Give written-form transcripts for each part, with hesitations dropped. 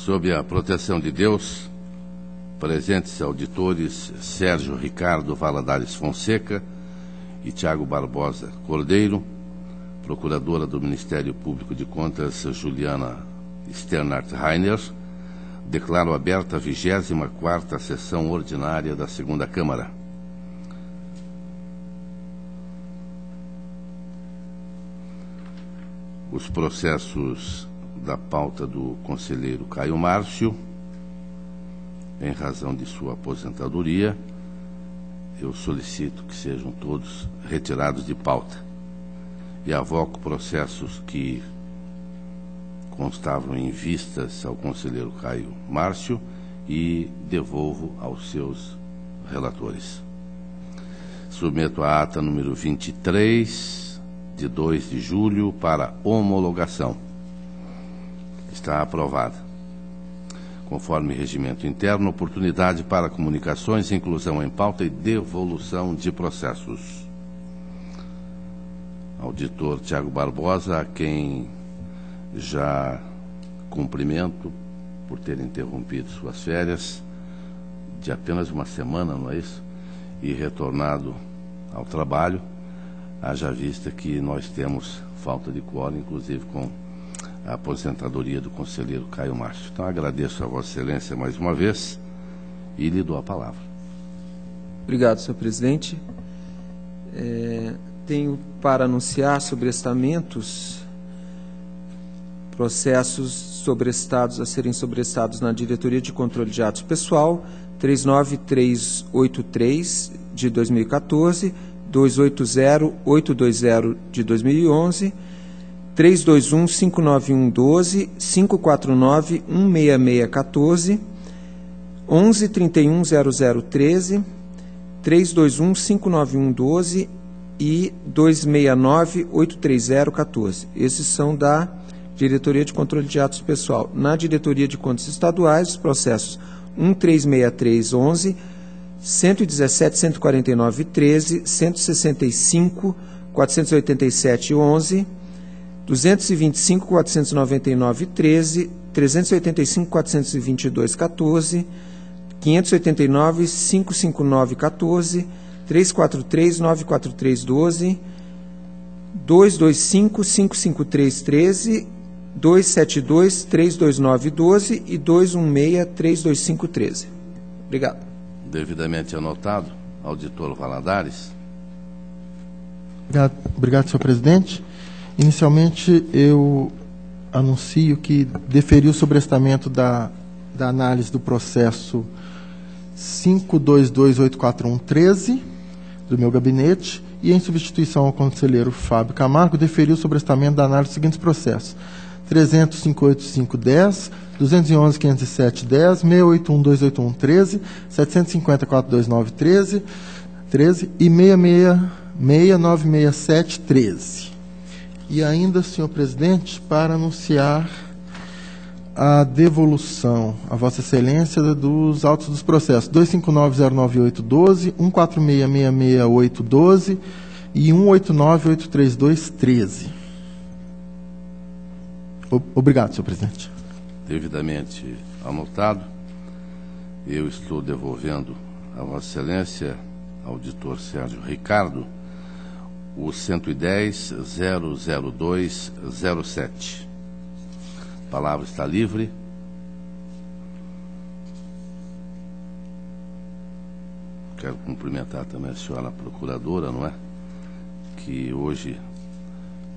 Sob a proteção de Deus, presentes auditores Sérgio Ricardo Valadares Fonseca e Tiago Barbosa Cordeiro, procuradora do Ministério Público de Contas Juliana Sternhardt Rainer, declaro aberta a 24ª sessão ordinária da Segunda Câmara. Os processos da pauta do conselheiro Caio Márcio, em razão de sua aposentadoria, eu solicito que sejam todos retirados de pauta e avoco processos que constavam em vistas ao conselheiro Caio Márcio e devolvo aos seus relatores. Submeto a ata número 23, de 2 de julho, para homologação. Está aprovada. Conforme regimento interno, oportunidade para comunicações, inclusão em pauta e devolução de processos. Auditor Tiago Barbosa, a quem já cumprimento por ter interrompido suas férias de apenas uma semana, não é isso? E retornado ao trabalho, haja vista que nós temos falta de quórum, inclusive com a aposentadoria do conselheiro Caio Márcio. Então, agradeço a Vossa Excelência mais uma vez e lhe dou a palavra. Obrigado, senhor presidente. Tenho para anunciar sobrestamentos, processos sobrestados a serem sobrestados na Diretoria de Controle de Atos Pessoal, 39383 de 2014, 280820 de 2011, 321-59112, 549-16614, 1131-0013, 321-59112 e 269-83014. Esses são da Diretoria de Controle de Atos Pessoal. Na Diretoria de Contas Estaduais, os processos 136311, 117-149-13, 165-487-11, 225.499.13, 385.422.14, 589.559.14, 343.943.12, 225.553.13, 272.329.12 e 216.325.13. Obrigado. Devidamente anotado, auditor Valadares. Obrigado, senhor presidente. Inicialmente, eu anuncio que deferi o sobrestamento da análise do processo 5228413 do meu gabinete e, em substituição ao conselheiro Fábio Camargo, deferi o sobrestamento da análise dos seguintes processos: 300.58510, 211.50710, 681.28113, 750.42913 e 666.96713. E ainda, senhor presidente, para anunciar a devolução a Vossa Excelência dos autos dos processos 259.09812, 146.66812 e 189.83213. Obrigado, senhor presidente. Devidamente anotado, eu estou devolvendo a Vossa Excelência, auditor Sérgio Ricardo, o 110.00207. A palavra está livre. Quero cumprimentar também a senhora procuradora, não é? Que hoje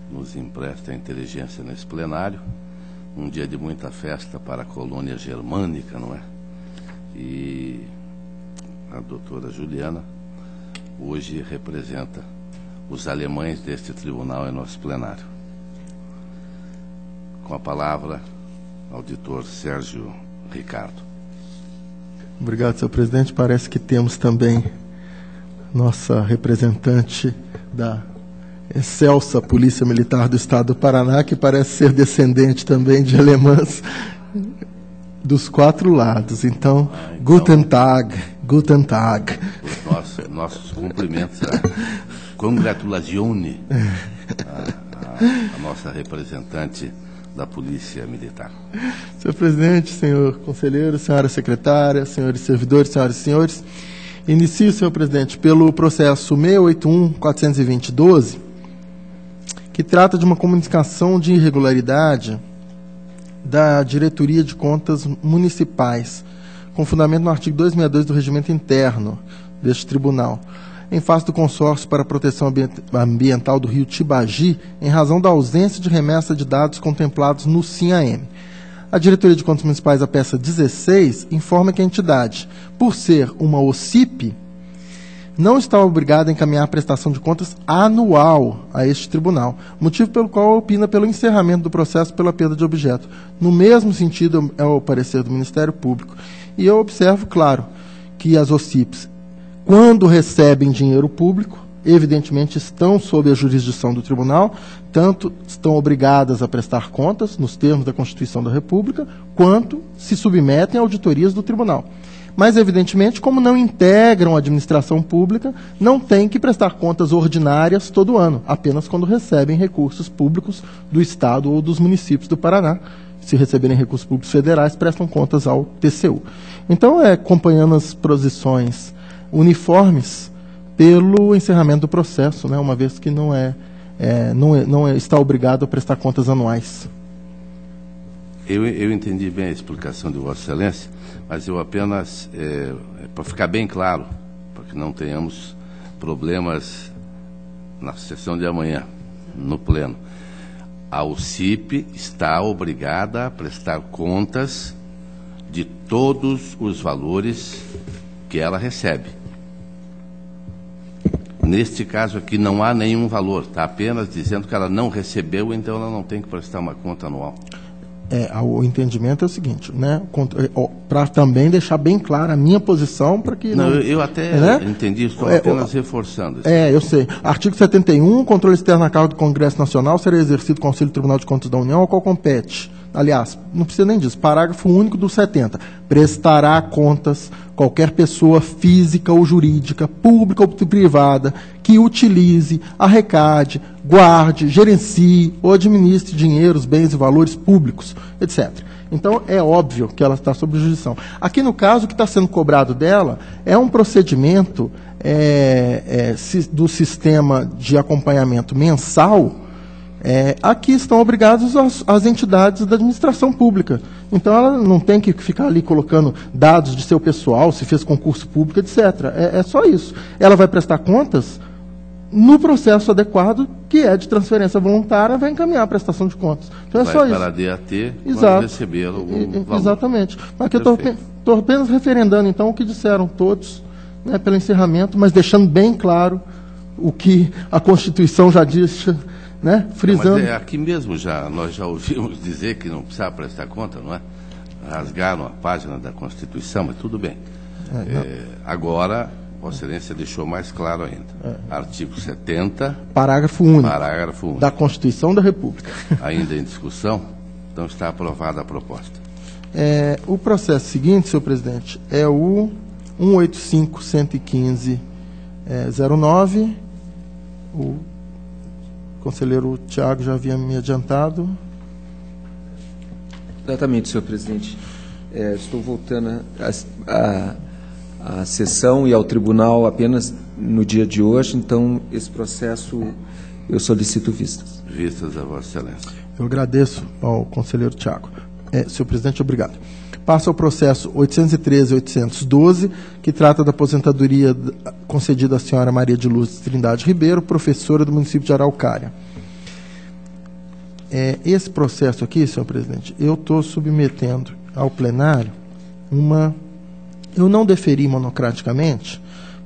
nos empresta a inteligência nesse plenário. Um dia de muita festa para a colônia germânica, não é? E a doutora Juliana hoje representa os alemães deste tribunal em nosso plenário. Com a palavra, auditor Sérgio Ricardo. Obrigado, senhor presidente. Parece que temos também nossa representante da excelsa Polícia Militar do Estado do Paraná, que parece ser descendente também de alemãs dos 4 lados. Então, Guten Tag, Guten Tag. Nossos cumprimentos, congratulazione a nossa representante da Polícia Militar. Senhor presidente, senhor conselheiro, senhora secretária, senhores servidores, senhoras e senhores, inicio, senhor presidente, pelo processo 681.420.12, que trata de uma comunicação de irregularidade da Diretoria de Contas Municipais, com fundamento no artigo 262 do Regimento Interno deste tribunal, em face do Consórcio para a Proteção Ambiental do Rio Tibagi, em razão da ausência de remessa de dados contemplados no SIM-AM. A Diretoria de Contas Municipais, a peça 16, informa que a entidade, por ser uma OCIP, não está obrigada a encaminhar a prestação de contas anual a este tribunal, motivo pelo qual opina pelo encerramento do processo pela perda de objeto. No mesmo sentido é o parecer do Ministério Público. E eu observo, claro, que as OCIPs, quando recebem dinheiro público, evidentemente estão sob a jurisdição do tribunal, tanto estão obrigadas a prestar contas, nos termos da Constituição da República, quanto se submetem a auditorias do tribunal. Mas, evidentemente, como não integram a administração pública, não têm que prestar contas ordinárias todo ano, apenas quando recebem recursos públicos do Estado ou dos municípios do Paraná. Se receberem recursos públicos federais, prestam contas ao TCU. Então, acompanhando as posições uniformes pelo encerramento do processo, né, uma vez que não está obrigado a prestar contas anuais. Eu entendi bem a explicação de Vossa Excelência, mas eu apenas, para ficar bem claro, para que não tenhamos problemas na sessão de amanhã, no pleno, a OCIP está obrigada a prestar contas de todos os valores que ela recebe. Neste caso aqui não há nenhum valor, está apenas dizendo que ela não recebeu, então ela não tem que prestar uma conta anual. O entendimento é o seguinte, né, para também deixar bem clara a minha posição, para que... Não, eu até entendi, estou apenas reforçando. Eu sei. Artigo 71, controle externo a cargo do Congresso Nacional será exercido com auxílio do Tribunal de Contas da União, ao qual compete. Aliás, não precisa nem disso, parágrafo único do 70. Prestará contas qualquer pessoa física ou jurídica, pública ou privada, que utilize, arrecade, guarde, gerencie ou administre dinheiros, bens e valores públicos, etc. Então, é óbvio que ela está sob jurisdição. Aqui, no caso, o que está sendo cobrado dela é um procedimento do sistema de acompanhamento mensal. Aqui estão obrigados as entidades da administração pública. Então, ela não tem que ficar ali colocando dados de seu pessoal, se fez concurso público, etc. É só isso. Ela vai prestar contas no processo adequado, que é de transferência voluntária, vai encaminhar a prestação de contas. Então, é só isso. Vai para a DAT quando receber o valor. Exatamente. Mas aqui eu estou apenas referendando, então, o que disseram todos, né, pelo encerramento, mas deixando bem claro o que a Constituição já disse, né, frisando. Mas aqui mesmo nós já ouvimos dizer que não precisava prestar conta, não é? Rasgaram a página da Constituição, mas tudo bem. Agora, Vossa Excelência deixou mais claro ainda. Artigo 70. Parágrafo único. Parágrafo único. Da Constituição da República. Ainda em discussão, então está aprovada a proposta. O processo seguinte, senhor presidente, é o 185.115.09. O conselheiro Tiago já havia me adiantado. Exatamente, senhor presidente. Estou voltando à sessão e ao tribunal apenas no dia de hoje, então esse processo eu solicito vistas. Vistas a Vossa Excelência. Eu agradeço ao conselheiro Tiago. Senhor presidente, obrigado. Passo ao processo 813.812, que trata da aposentadoria concedida à senhora Maria de Luz Trindade Ribeiro, professora do município de Araucária. Esse processo aqui, senhor presidente, eu estou submetendo ao plenário eu não deferi monocraticamente,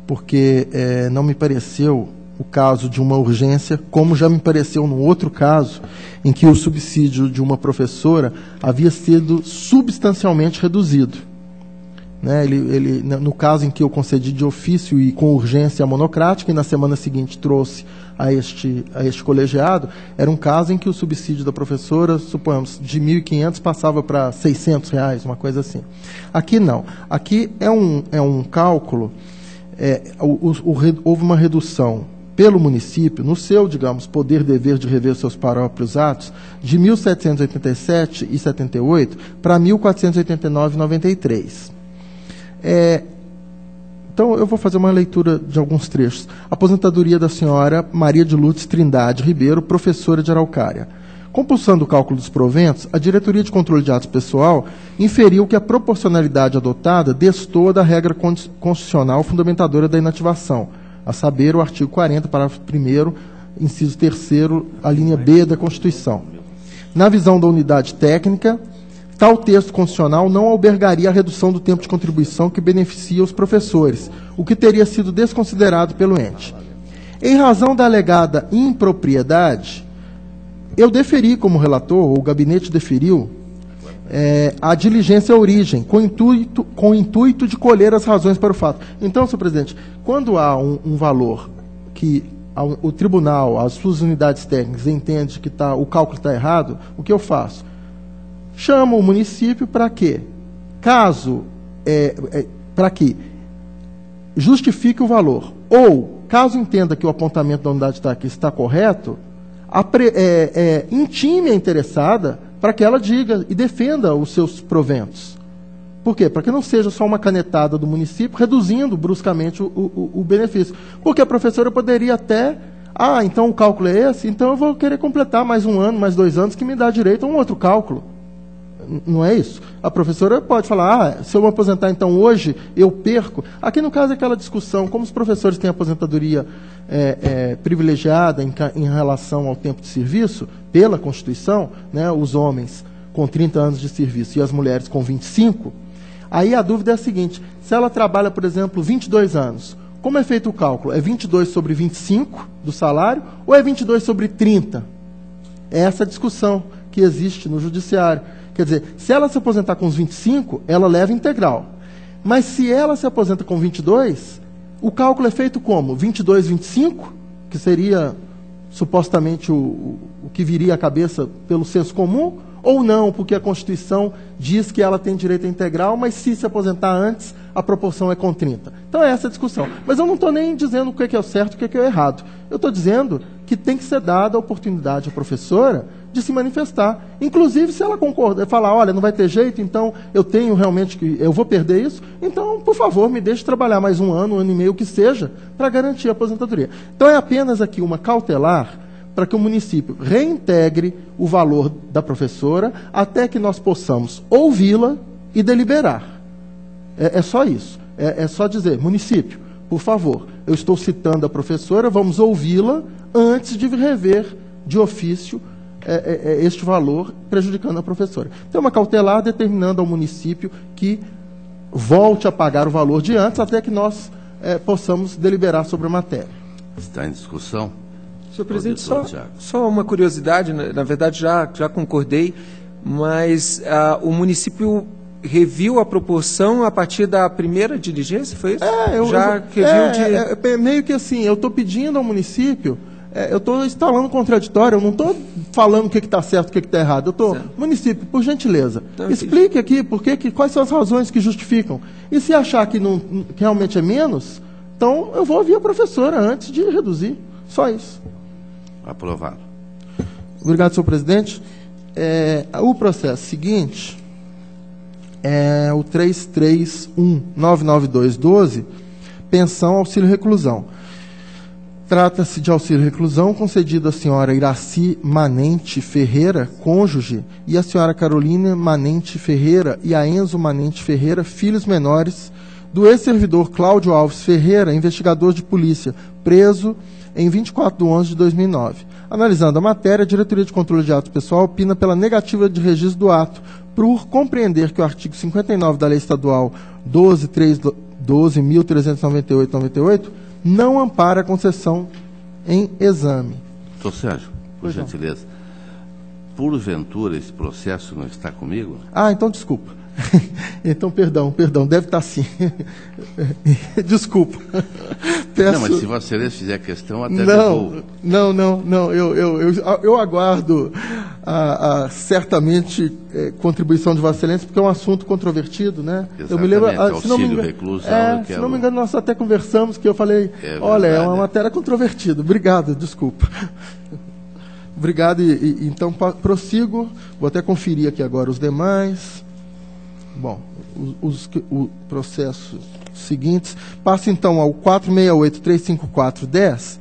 porque não me pareceu o caso de uma urgência, como já me pareceu no outro caso, em que o subsídio de uma professora havia sido substancialmente reduzido. Né? No caso em que eu concedi de ofício e com urgência monocrática, e na semana seguinte trouxe a este colegiado, era um caso em que o subsídio da professora, suponhamos, de R$ 1.500 passava para R$ 600, uma coisa assim. Aqui não. Aqui é um cálculo, houve uma redução pelo município, no seu, digamos, poder-dever de rever seus próprios atos, de 1787 e 78 para 1489 e 93. Então, eu vou fazer uma leitura de alguns trechos. Aposentadoria da senhora Maria de Lourdes Trindade Ribeiro, professora de Araucária. Compulsando o cálculo dos proventos, a Diretoria de Controle de Atos Pessoal inferiu que a proporcionalidade adotada destoa da regra constitucional fundamentadora da inativação, a saber, o artigo 40, parágrafo 1º, inciso 3º, a linha B da Constituição. Na visão da unidade técnica, tal texto constitucional não albergaria a redução do tempo de contribuição que beneficia os professores, o que teria sido desconsiderado pelo ente. Em razão da alegada impropriedade, eu deferi como relator, ou o gabinete deferiu, a diligência à origem, com o intuito de colher as razões para o fato. Então, senhor presidente, quando há um valor que o tribunal, as suas unidades técnicas, entende que o cálculo está errado, o que eu faço? Chamo o município para quê? Para que justifique o valor. Ou, caso entenda que o apontamento da unidade técnica está correto, intime a interessada para que ela diga e defenda os seus proventos. Por quê? Para que não seja só uma canetada do município reduzindo bruscamente o benefício. Porque a professora poderia até... então o cálculo é esse, então eu vou querer completar mais 1 ano, mais 2 anos, que me dá direito a um outro cálculo. Não é isso? A professora pode falar, se eu me aposentar então hoje, eu perco. Aqui no caso é aquela discussão, como os professores têm aposentadoria privilegiada em relação ao tempo de serviço, pela Constituição, né, os homens com 30 anos de serviço e as mulheres com 25, aí a dúvida é a seguinte, se ela trabalha, por exemplo, 22 anos, como é feito o cálculo? É 22 sobre 25 do salário ou é 22 sobre 30? É essa a discussão que existe no judiciário. Quer dizer, se ela se aposentar com os 25, ela leva integral. Mas se ela se aposenta com 22, o cálculo é feito como? 22, 25, que seria supostamente o que viria à cabeça pelo senso comum, ou não, porque a Constituição diz que ela tem direito à integral, mas se aposentar antes, a proporção é com 30. Então é essa a discussão. Mas eu não estou nem dizendo o que é o certo e o que é o errado. Eu estou dizendo que tem que ser dada a oportunidade à professora de se manifestar. Inclusive, se ela concordar, falar, olha, não vai ter jeito, então eu tenho realmente que... eu vou perder isso, então, por favor, me deixe trabalhar mais 1 ano, 1 ano e meio, que seja, para garantir a aposentadoria. Então, é apenas aqui uma cautelar para que o município reintegre o valor da professora até que nós possamos ouvi-la e deliberar. É só isso. É só dizer, município, por favor, eu estou citando a professora, vamos ouvi-la antes de rever de ofício este valor, prejudicando a professora. Então, uma cautelar determinando ao município que volte a pagar o valor de antes, até que nós possamos deliberar sobre a matéria. Está em discussão? Senhor presidente, só uma curiosidade, na verdade já concordei, mas o município reviu a proporção a partir da primeira diligência, foi isso? Meio que assim, eu estou pedindo ao município... eu estou instalando contraditório, eu não estou falando o que está certo e o que está errado. Eu estou, município, por gentileza, então, explique aqui quais são as razões que justificam. E se achar que realmente é menos, então eu vou ouvir a professora antes de reduzir. Só isso. Aprovado. Obrigado, senhor presidente. O processo seguinte é o 331.99212, pensão, auxílio reclusão. Trata-se de auxílio reclusão concedido à senhora Iraci Manente Ferreira, cônjuge, e à senhora Carolina Manente Ferreira e a Enzo Manente Ferreira, filhos menores, do ex-servidor Cláudio Alves Ferreira, investigador de polícia, preso em 24/11/2009. Analisando a matéria, a Diretoria de Controle de Atos Pessoal opina pela negativa de registro do ato, por compreender que o artigo 59 da Lei Estadual 12.398/98 não ampara a concessão em exame. Doutor Sérgio, por gentileza, porventura esse processo não está comigo? Então desculpa. Então, perdão, deve estar sim. Desculpa. Não, mas se você fizer questão, até devolvo. Não, eu aguardo certamente contribuição de Vossa Excelência, porque é um assunto controvertido, né? Exatamente, Eu me lembro, se não me engano, recluso, se não me engano, nós até conversamos, que eu falei, olha, é uma matéria controvertida. Obrigado, desculpa. Obrigado, então prossigo, vou até conferir aqui agora os demais. Bom, os processos seguintes. Passo então ao 468-354-10,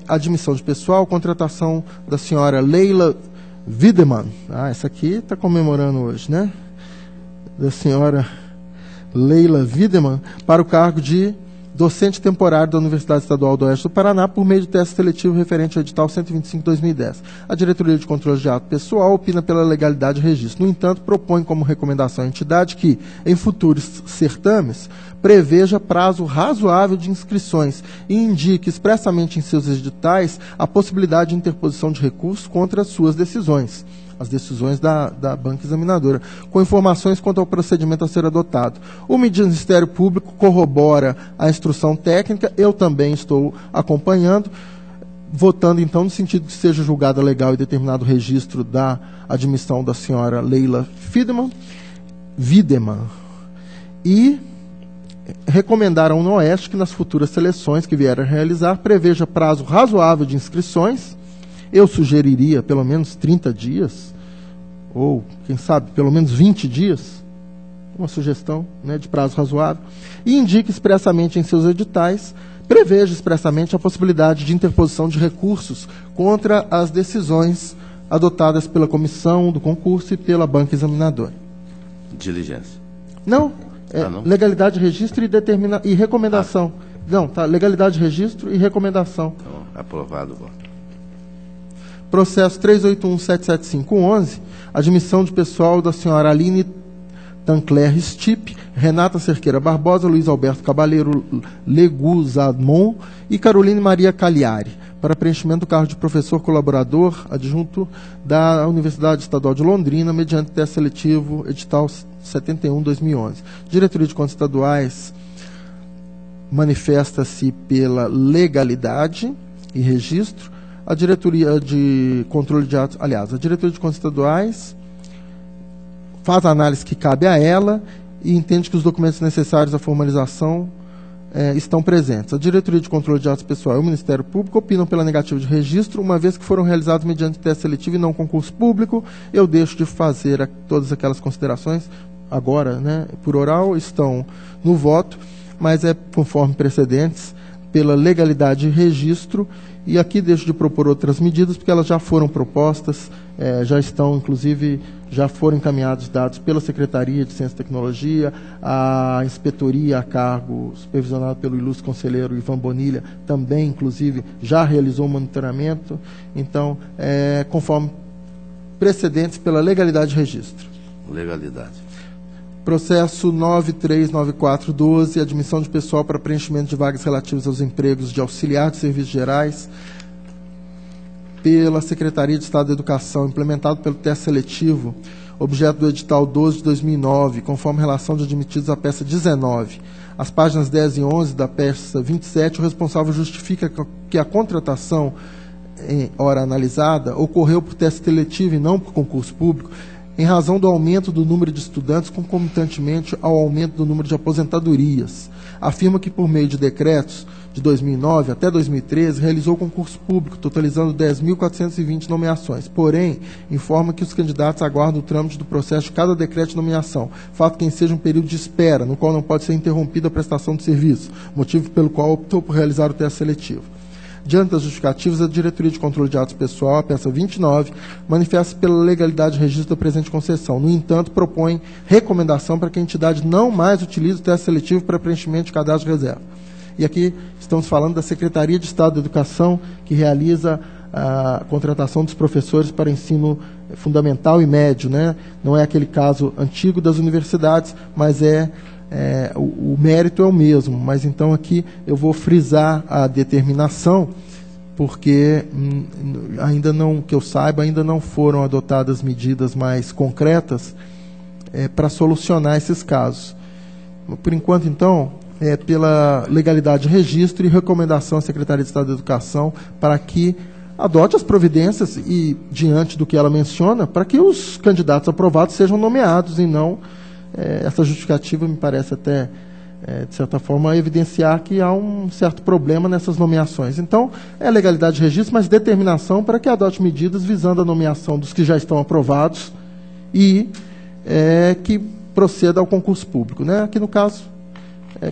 admissão de pessoal, contratação da senhora Leila Wiedemann. Essa aqui está comemorando hoje, né? Da senhora Leila Wiedemann para o cargo de docente temporário da Universidade Estadual do Oeste do Paraná por meio de teste seletivo referente ao edital 125/2010. A Diretoria de Controle de Ato Pessoal opina pela legalidade de registro. No entanto, propõe como recomendação à entidade que, em futuros certames, preveja prazo razoável de inscrições e indique expressamente em seus editais a possibilidade de interposição de recursos contra as suas decisões, as decisões da banca examinadora, com informações quanto ao procedimento a ser adotado. O Ministério Público corrobora a instrução técnica, eu também estou acompanhando, votando então no sentido que seja julgada legal e determinado o registro da admissão da senhora Leila Wiedemann e recomendar ao Oeste que nas futuras seleções que vier a realizar preveja prazo razoável de inscrições. Eu sugeriria pelo menos 30 dias, ou, quem sabe, pelo menos 20 dias, uma sugestão, né, de prazo razoável, e indique expressamente em seus editais, preveja expressamente a possibilidade de interposição de recursos contra as decisões adotadas pela comissão do concurso e pela banca examinadora. Diligência. Não, não? Legalidade de registro e recomendação. Não, tá, legalidade de registro e recomendação. Então, aprovado o voto. Processo 381.77511, admissão de pessoal da senhora Aline Tancler Stipe, Renata Cerqueira Barbosa, Luiz Alberto Cabaleiro Leguzamon e Caroline Maria Cagliari, para preenchimento do cargo de professor colaborador adjunto da Universidade Estadual de Londrina, mediante teste seletivo, edital 71/2011. Diretoria de Contas Estaduais manifesta-se pela legalidade e registro. A Diretoria de Controle de Atos, aliás, a Diretoria de Contas Estaduais faz a análise que cabe a ela e entende que os documentos necessários à formalização estão presentes. A Diretoria de Controle de Atos Pessoal e o Ministério Público opinam pela negativa de registro, uma vez que foram realizados mediante teste seletivo e não concurso público. Eu deixo de fazer todas aquelas considerações agora, né, por oral, estão no voto, mas é conforme precedentes, pela legalidade de registro. E aqui deixo de propor outras medidas, porque elas já foram propostas, já estão, inclusive, já foram encaminhados dados pela Secretaria de Ciência e Tecnologia, a inspetoria a cargo supervisionada pelo ilustre conselheiro Ivan Bonilha, também, inclusive, já realizou o monitoramento. Então, conforme precedentes pela legalidade de registro. Legalidade. Processo 939412, admissão de pessoal para preenchimento de vagas relativas aos empregos de auxiliar de serviços gerais pela Secretaria de Estado da Educação, implementado pelo teste seletivo, objeto do edital 12 de 2009, conforme relação de admitidos à peça 19. As páginas 10 e 11 da peça 27, o responsável justifica que a contratação, em hora analisada, ocorreu por teste seletivo e não por concurso público, em razão do aumento do número de estudantes concomitantemente ao aumento do número de aposentadorias. Afirma que, por meio de decretos de 2009 até 2013, realizou concurso público, totalizando 10.420 nomeações. Porém, informa que os candidatos aguardam o trâmite do processo de cada decreto de nomeação, fato que enseja um período de espera, no qual não pode ser interrompida a prestação de serviço, motivo pelo qual optou por realizar o teste seletivo. Diante das justificativas, a Diretoria de Controle de Atos Pessoal, a peça 29, manifesta pela legalidade de registro da presente concessão. No entanto, propõe recomendação para que a entidade não mais utilize o teste seletivo para preenchimento de cadastro de reserva. E aqui estamos falando da Secretaria de Estado da Educação, que realiza a contratação dos professores para ensino fundamental e médio, né? Não é aquele caso antigo das universidades, mas o mérito é o mesmo, mas então aqui eu vou frisar a determinação, porque ainda não, que eu saiba, ainda não foram adotadas medidas mais concretas para solucionar esses casos. Por enquanto, então, pela legalidade de registro e recomendação à Secretaria de Estado da Educação para que adote as providências e, diante do que ela menciona, para que os candidatos aprovados sejam nomeados e não essa justificativa me parece até, de certa forma, evidenciar que há um certo problema nessas nomeações. Então, é legalidade de registro, mas determinação para que adote medidas visando a nomeação dos que já estão aprovados e que proceda ao concurso público, né? Aqui, no caso,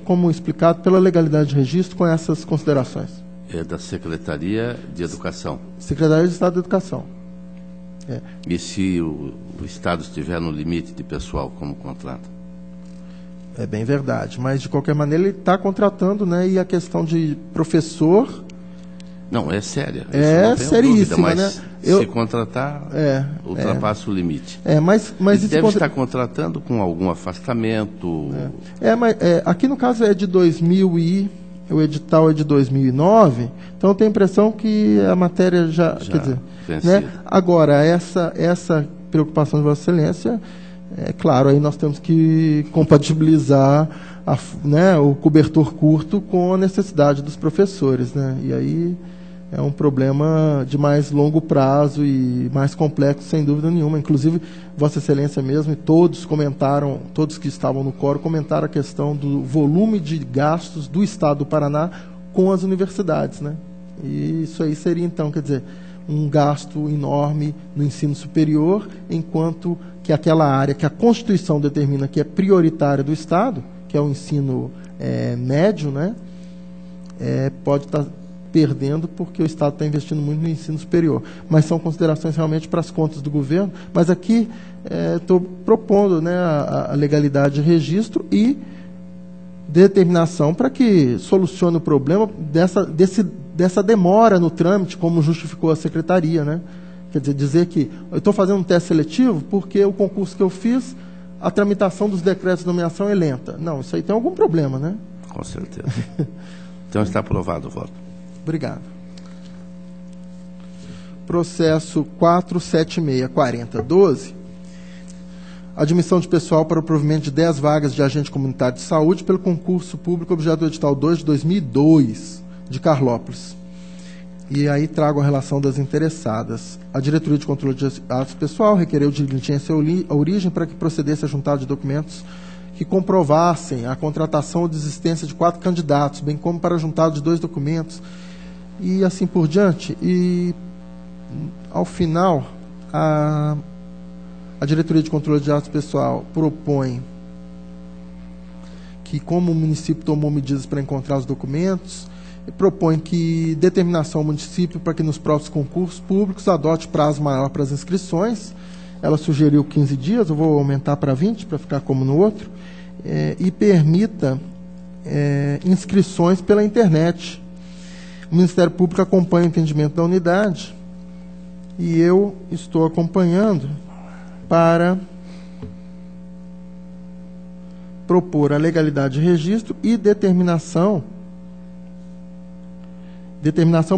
como explicado, pela legalidade de registro, com essas considerações. É da Secretaria de Educação. Secretaria de Estado de Educação. E se o Estado estiver no limite de pessoal, como contrata? É bem verdade, mas de qualquer maneira ele está contratando, né? E a questão de professor... Não, é séria. É seríssima, dúvida, mas né? Se contratar, ultrapassa o limite. Mas ele deve estar contratando com algum afastamento. Mas aqui no caso é de 2000 e... O edital é de 2009, então eu tenho a impressão que a matéria já quer dizer, né? Agora, essa preocupação de Vossa Excelência, é claro, aí nós temos que compatibilizar o cobertor curto com a necessidade dos professores, né? E aí é um problema de mais longo prazo e mais complexo, sem dúvida nenhuma. Inclusive, Vossa Excelência mesmo e todos comentaram, todos que estavam no coro, comentaram a questão do volume de gastos do Estado do Paraná com as universidades, né? E isso aí seria, então, quer dizer, um gasto enorme no ensino superior, enquanto que aquela área que a Constituição determina que é prioritária do Estado, que é o ensino médio, né? Pode estar perdendo porque o Estado está investindo muito no ensino superior. Mas são considerações realmente para as contas do governo. Mas aqui estou propondo, né, a legalidade de registro e determinação para que solucione o problema dessa demora no trâmite, como justificou a Secretaria, né? Quer dizer que eu estou fazendo um teste seletivo porque o concurso que eu fiz, a tramitação dos decretos de nomeação é lenta. Não, isso aí tem algum problema, né? Com certeza. Então está aprovado o voto. Obrigado. Processo 476-4012. Admissão de pessoal para o provimento de 10 vagas de agente comunitário de saúde pelo concurso público objeto do edital 2 de 2002, de Carlópolis. E aí trago a relação das interessadas. A Diretoria de Controle de Atos Pessoal requereu diligência à origem para que procedesse a juntada de documentos que comprovassem a contratação ou desistência de 4 candidatos, bem como para a juntada de 2 documentos, e assim por diante. E, ao final, a Diretoria de Controle de Atos Pessoal propõe que, como o município tomou medidas para encontrar os documentos, propõe que determinação ao município para que nos próximos concursos públicos adote prazo maior para as inscrições. Ela sugeriu 15 dias, eu vou aumentar para 20, para ficar como no outro, e permita inscrições pela internet. O Ministério Público acompanha o entendimento da unidade e eu estou acompanhando para propor a legalidade de registro e determinação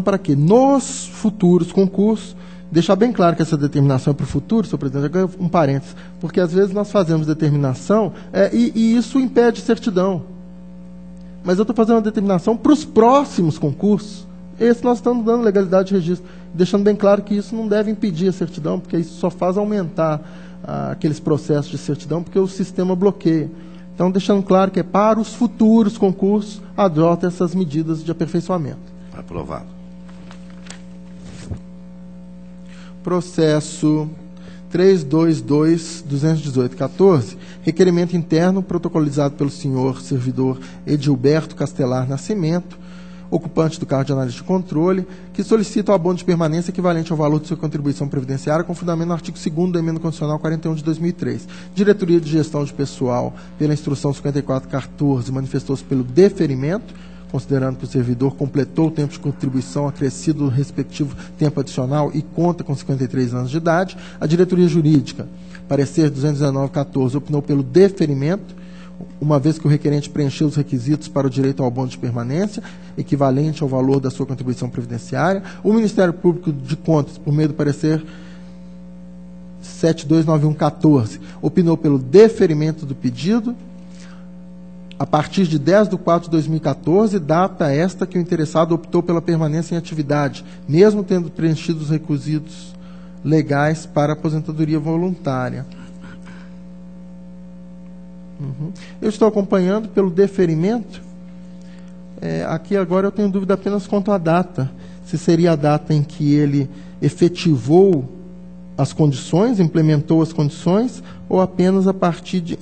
para que nos futuros concursos, deixar bem claro que essa determinação é para o futuro, senhor presidente, agora um parênteses, porque às vezes nós fazemos determinação e isso impede certidão. Mas eu estou fazendo uma determinação para os próximos concursos. Esse nós estamos dando legalidade de registro, deixando bem claro que isso não deve impedir a certidão, porque isso só faz aumentar aqueles processos de certidão, porque o sistema bloqueia. Então, deixando claro que é para os futuros concursos, adota essas medidas de aperfeiçoamento. Aprovado. Processo 322-218-14, requerimento interno protocolizado pelo senhor servidor Edilberto Castelar Nascimento, ocupante do cargo de analista de controle, que solicita o abono de permanência equivalente ao valor de sua contribuição previdenciária, com fundamento no artigo 2º da Emenda Constitucional 41 de 2003. Diretoria de Gestão de Pessoal, pela Instrução 5414, manifestou-se pelo deferimento, considerando que o servidor completou o tempo de contribuição acrescido do respectivo tempo adicional e conta com 53 anos de idade. A Diretoria Jurídica, parecer 219-14, opinou pelo deferimento, uma vez que o requerente preencheu os requisitos para o direito ao abono de permanência, equivalente ao valor da sua contribuição previdenciária. O Ministério Público de Contas, por meio do parecer 7291-14, opinou pelo deferimento do pedido, a partir de 10/4/2014, data esta que o interessado optou pela permanência em atividade, mesmo tendo preenchido os requisitos legais para aposentadoria voluntária. Eu estou acompanhando pelo deferimento. Aqui agora eu tenho dúvida apenas quanto à data. Se seria a data em que ele efetivou as condições, implementou as condições, ou apenas a partir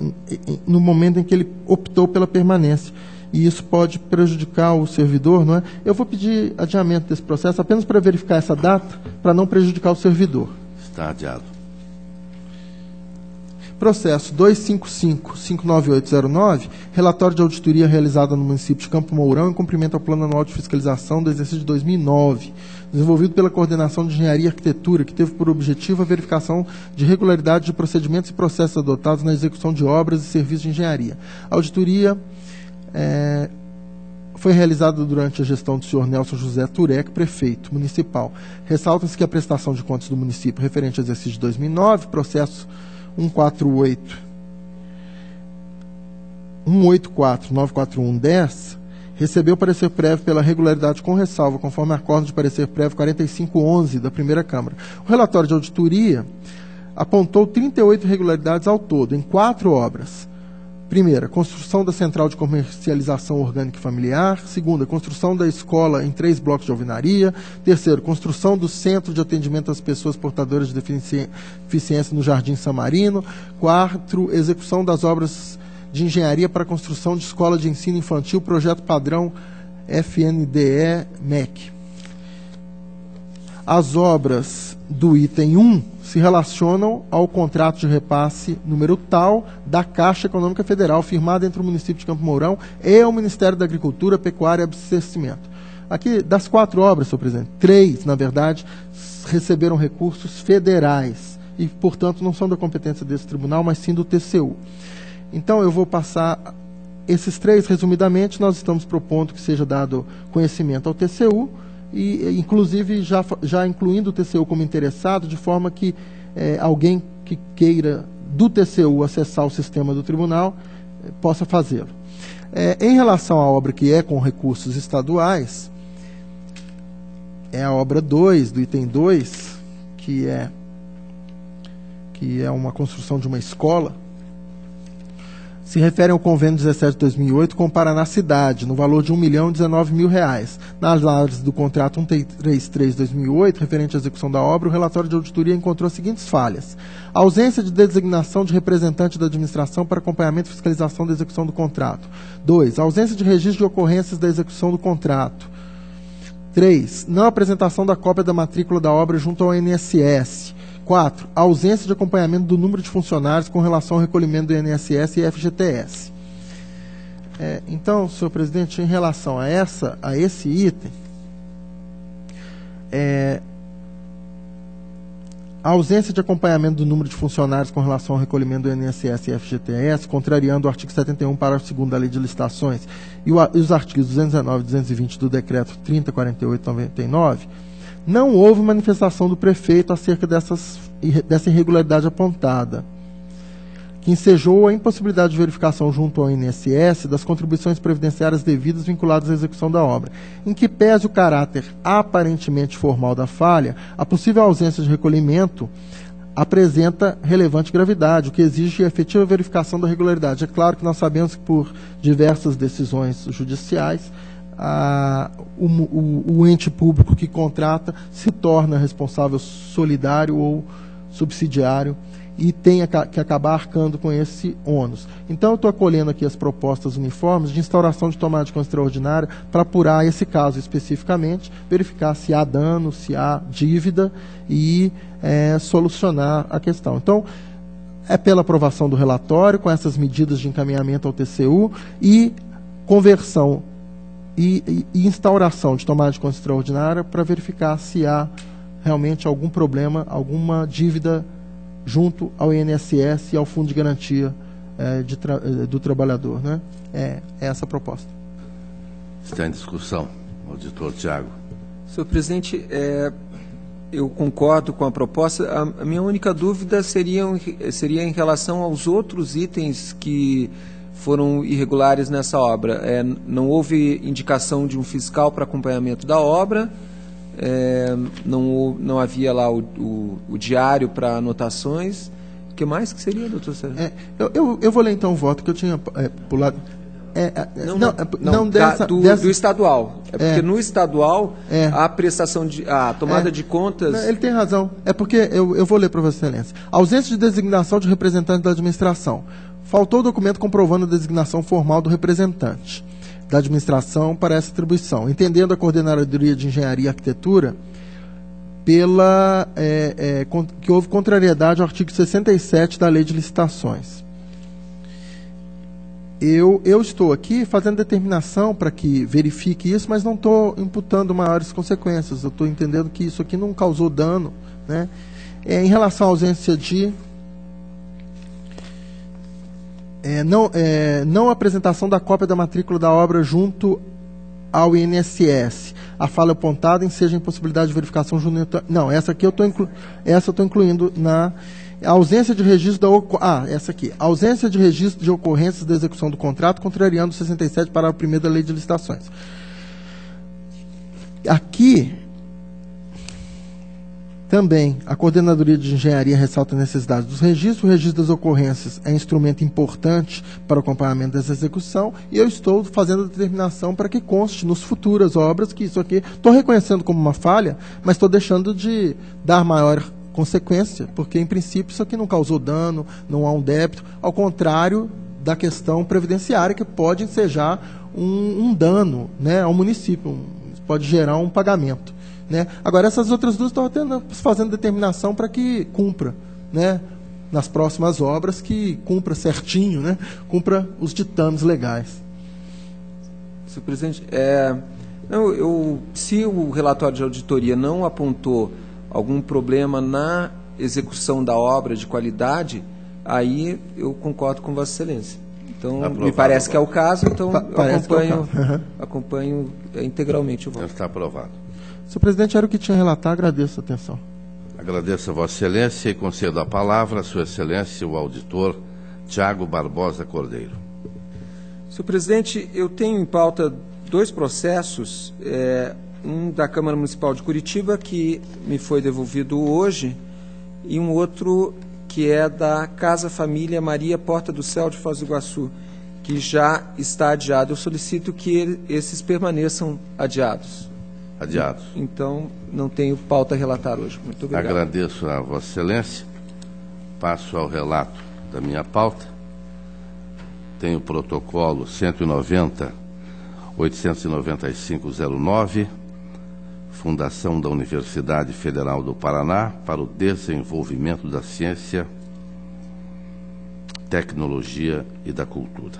no momento em que ele optou pela permanência. E isso pode prejudicar o servidor, não é? Eu vou pedir adiamento desse processo apenas para verificar essa data, para não prejudicar o servidor. Está adiado. Processo 255-59809, relatório de auditoria realizada no município de Campo Mourão em cumprimento ao Plano Anual de Fiscalização do exercício de 2009, desenvolvido pela Coordenação de Engenharia e Arquitetura, que teve por objetivo a verificação de regularidade de procedimentos e processos adotados na execução de obras e serviços de engenharia. A auditoria foi realizada durante a gestão do senhor Nelson José Turek, prefeito municipal. Ressalta-se que a prestação de contas do município referente ao exercício de 2009, processo 184-941-10, recebeu parecer prévio pela regularidade com ressalva, conforme acordo de parecer prévio 4511 da primeira Câmara. O relatório de auditoria apontou 38 irregularidades ao todo, em 4 obras. Primeira, construção da central de comercialização orgânica e familiar. Segunda, construção da escola em 3 blocos de alvenaria. Terceiro, construção do centro de atendimento às pessoas portadoras de deficiência no Jardim Samarino. Quarto, execução das obras de engenharia para a construção de escola de ensino infantil, projeto padrão FNDE-MEC. As obras do item 1 se relacionam ao contrato de repasse número tal da Caixa Econômica Federal, firmado entre o município de Campo Mourão e o Ministério da Agricultura, Pecuária e Abastecimento. Aqui, das 4 obras, senhor presidente, 3, na verdade, receberam recursos federais e, portanto, não são da competência desse tribunal, mas sim do TCU. Então, eu vou passar esses 3, resumidamente. Nós estamos propondo que seja dado conhecimento ao TCU, e inclusive já incluindo o TCU como interessado, de forma que alguém que queira do TCU acessar o sistema do tribunal possa fazê-lo. Em relação à obra que é com recursos estaduais, é a obra 2, do item 2, que é uma construção de uma escola, se referem ao convênio 17 de 2008 com o Paraná Cidade, no valor de R$1.019.000. Nas áreas do contrato 133 de 2008, referente à execução da obra, o relatório de auditoria encontrou as seguintes falhas: a ausência de designação de representante da administração para acompanhamento e fiscalização da execução do contrato. 2. A ausência de registro de ocorrências da execução do contrato. 3. Não apresentação da cópia da matrícula da obra junto ao INSS. 4. A ausência de acompanhamento do número de funcionários com relação ao recolhimento do INSS e FGTS. Então, senhor presidente, em relação a esse item, a ausência de acompanhamento do número de funcionários com relação ao recolhimento do INSS e FGTS, contrariando o artigo 71, parágrafo 2º da Lei de Licitações e os artigos 219 e 220 do Decreto 3048/99, não houve manifestação do prefeito acerca dessa irregularidade apontada, que ensejou a impossibilidade de verificação junto ao INSS das contribuições previdenciárias devidas vinculadas à execução da obra. Em que pese o caráter aparentemente formal da falha, a possível ausência de recolhimento apresenta relevante gravidade, o que exige a efetiva verificação da regularidade. É claro que nós sabemos que, por diversas decisões judiciais, o ente público que contrata se torna responsável solidário ou subsidiário e tem que acabar arcando com esse ônus. Então, eu estou acolhendo aqui as propostas uniformes de instauração de tomada de conta extraordinária para apurar esse caso especificamente, verificar se há dano, se há dívida e solucionar a questão. Então, é pela aprovação do relatório, com essas medidas de encaminhamento ao TCU e conversão e instauração de tomada de conta extraordinária para verificar se há realmente algum problema, alguma dívida junto ao INSS e ao Fundo de Garantia do Trabalhador. Né? É essa a proposta. Está em discussão. Auditor Tiago. Senhor presidente, eu concordo com a proposta. A minha única dúvida seria em relação aos outros itens que foram irregulares nessa obra? Não houve indicação de um fiscal para acompanhamento da obra, não havia lá o diário para anotações. O que mais que seria, doutor Sérgio? Eu vou ler então o voto que eu tinha pulado. Do estadual. Porque no estadual a prestação a tomada de contas. Ele tem razão. É porque eu vou ler para Vossa Excelência. Ausência de designação de representante da administração. Faltou o documento comprovando a designação formal do representante da administração para essa atribuição, entendendo a Coordenadoria de Engenharia e Arquitetura que houve contrariedade ao artigo 67 da Lei de Licitações. Eu estou aqui fazendo determinação para que verifique isso, mas não estou imputando maiores consequências. Eu estou entendendo que isso aqui não causou dano, né? Em relação à ausência de não apresentação da cópia da matrícula da obra junto ao INSS. A falha apontada enseja a impossibilidade de verificação junto. Não, essa aqui eu estou incluindo na ausência de registro essa aqui. Ausência de registro de ocorrências da execução do contrato, contrariando o 67, parágrafo 1º da Lei de Licitações. Aqui, também, a Coordenadoria de Engenharia ressalta a necessidade dos registros. O registro das ocorrências é instrumento importante para o acompanhamento dessa execução, e eu estou fazendo a determinação para que conste nas futuras obras que isso aqui, estou reconhecendo como uma falha, mas estou deixando de dar maior consequência, porque, em princípio, isso aqui não causou dano, não há um débito, ao contrário da questão previdenciária, que pode ensejar um dano, né, ao município, pode gerar um pagamento, né? Agora, essas outras duas estão fazendo determinação para que cumpra, né, nas próximas obras, que cumpra certinho, né, cumpra os ditames legais. Senhor presidente, se o relatório de auditoria não apontou algum problema na execução da obra de qualidade, aí eu concordo com Vossa Excelência. Então, me parece que é o caso, então eu acompanho integralmente o voto. Está aprovado. Senhor presidente, era o que tinha a relatar, agradeço a atenção. Agradeço a Vossa Excelência e concedo a palavra a Sua Excelência, o auditor Tiago Barbosa Cordeiro. Senhor presidente, eu tenho em pauta 2 processos, um da Câmara Municipal de Curitiba, que me foi devolvido hoje, e um outro que é da Casa Família Maria Porta do Céu de Foz do Iguaçu, que já está adiado. Eu solicito que esses permaneçam adiados. Adiados. Então, não tenho pauta a relatar hoje. Muito obrigado. Agradeço a Vossa Excelência. Passo ao relato da minha pauta. Tenho o protocolo 190-895-09, Fundação da Universidade Federal do Paraná para o Desenvolvimento da Ciência, Tecnologia e da Cultura.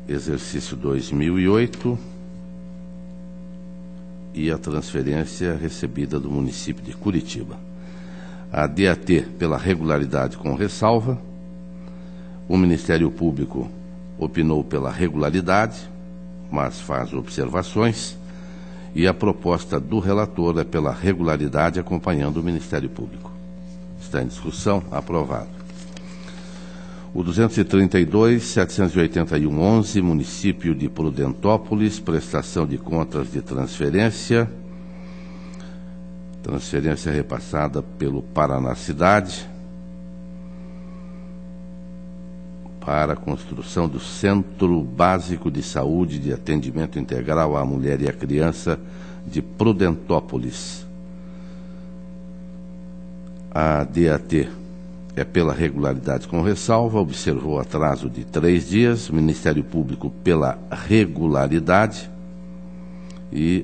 Exercício 2008 e a transferência recebida do município de Curitiba. A DAT pela regularidade com ressalva. O Ministério Público opinou pela regularidade, mas faz observações, e a proposta do relator é pela regularidade acompanhando o Ministério Público. Está em discussão, aprovado. O 232.781.11, município de Prudentópolis, prestação de contas de transferência repassada pelo Paraná Cidade, para a construção do Centro Básico de Saúde de Atendimento Integral à Mulher e à Criança de Prudentópolis. A DAT é pela regularidade com ressalva, observou atraso de 3 dias, Ministério Público pela regularidade e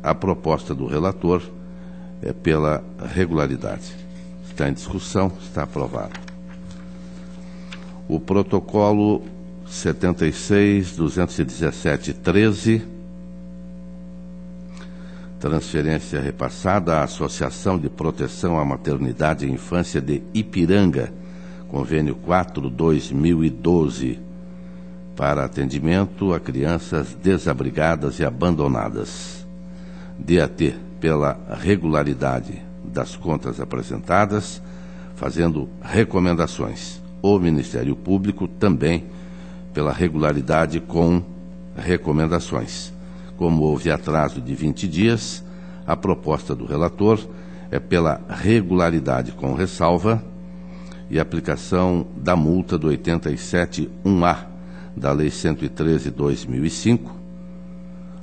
a proposta do relator é pela regularidade. Está em discussão, está aprovado. O protocolo 76.217.13, transferência repassada à Associação de Proteção à Maternidade e Infância de Ipiranga, convênio 4/2012, para atendimento a crianças desabrigadas e abandonadas. DAT pela regularidade das contas apresentadas, fazendo recomendações. O Ministério Público também pela regularidade com recomendações. Como houve atraso de 20 dias, a proposta do relator é pela regularidade com ressalva e aplicação da multa do 87.1A da Lei 113/2005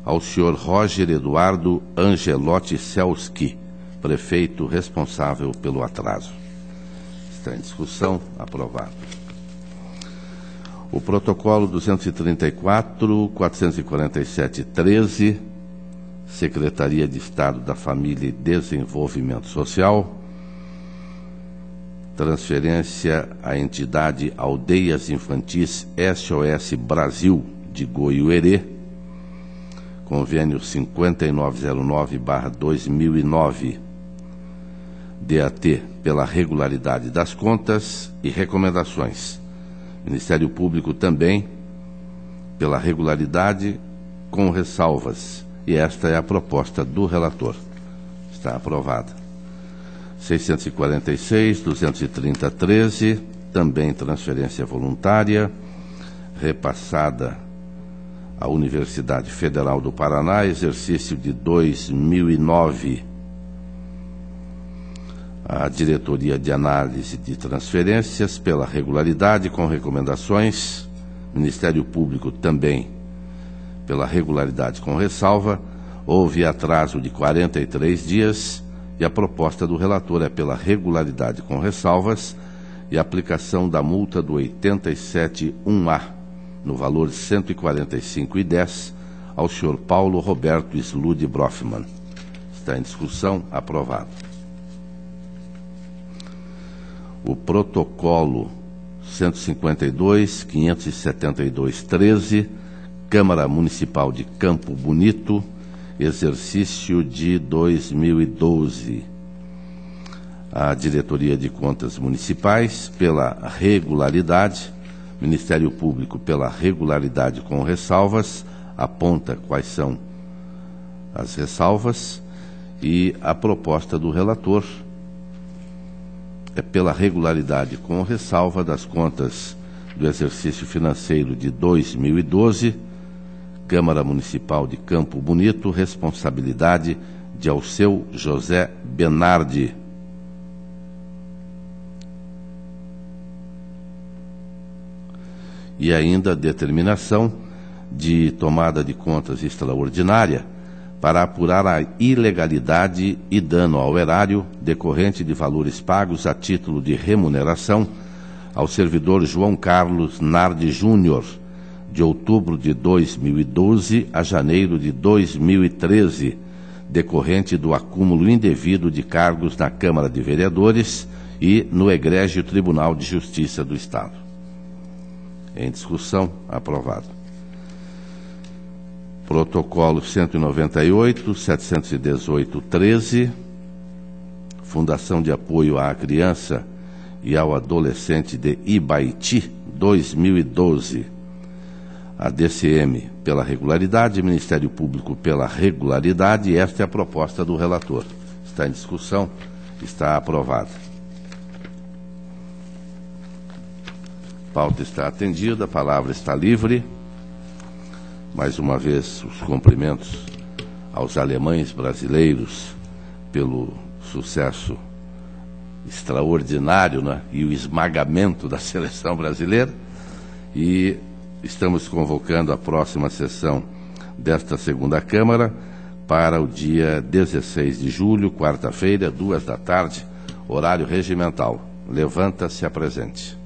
ao senhor Roger Eduardo Angelotti Selski, prefeito responsável pelo atraso. Está em discussão, aprovado. O protocolo 234.447/13, Secretaria de Estado da Família e Desenvolvimento Social, transferência à entidade Aldeias Infantis SOS Brasil de Goiuerê, convênio 5909/2009, DAT pela regularidade das contas e recomendações. Ministério Público também pela regularidade com ressalvas, e esta é a proposta do relator. Está aprovada. 646/230/13, também transferência voluntária, repassada à Universidade Federal do Paraná, exercício de 2009. A Diretoria de Análise de Transferências pela regularidade com recomendações, Ministério Público também pela regularidade com ressalva, houve atraso de 43 dias e a proposta do relator é pela regularidade com ressalvas e aplicação da multa do 87.1A, no valor de R$ 145,10, ao senhor Paulo Roberto Slude Brofman. Está em discussão, aprovado. O protocolo 152.572/13, Câmara Municipal de Campo Bonito, exercício de 2012. A Diretoria de Contas Municipais, pela regularidade, Ministério Público, pela regularidade com ressalvas, aponta quais são as ressalvas, e a proposta do relator é pela regularidade com ressalva das contas do exercício financeiro de 2012, Câmara Municipal de Campo Bonito, responsabilidade de Alceu José Benardi. E ainda determinação de tomada de contas extraordinária para apurar a ilegalidade e dano ao erário decorrente de valores pagos a título de remuneração ao servidor João Carlos Nardi Júnior, de outubro de 2012 a janeiro de 2013, decorrente do acúmulo indevido de cargos na Câmara de Vereadores e no Egrégio Tribunal de Justiça do Estado. Em discussão, aprovado. Protocolo 198.718/13, Fundação de Apoio à Criança e ao Adolescente de Ibaiti, 2012. A DCM pela regularidade, Ministério Público pela regularidade, e esta é a proposta do relator. Está em discussão, está aprovada. Pauta está atendida, a palavra está livre. Mais uma vez, os cumprimentos aos alemães brasileiros pelo sucesso extraordinário, né, e o esmagamento da seleção brasileira. E estamos convocando a próxima sessão desta segunda Câmara para o dia 16 de julho, quarta-feira, 14h, horário regimental. Levanta-se a presente.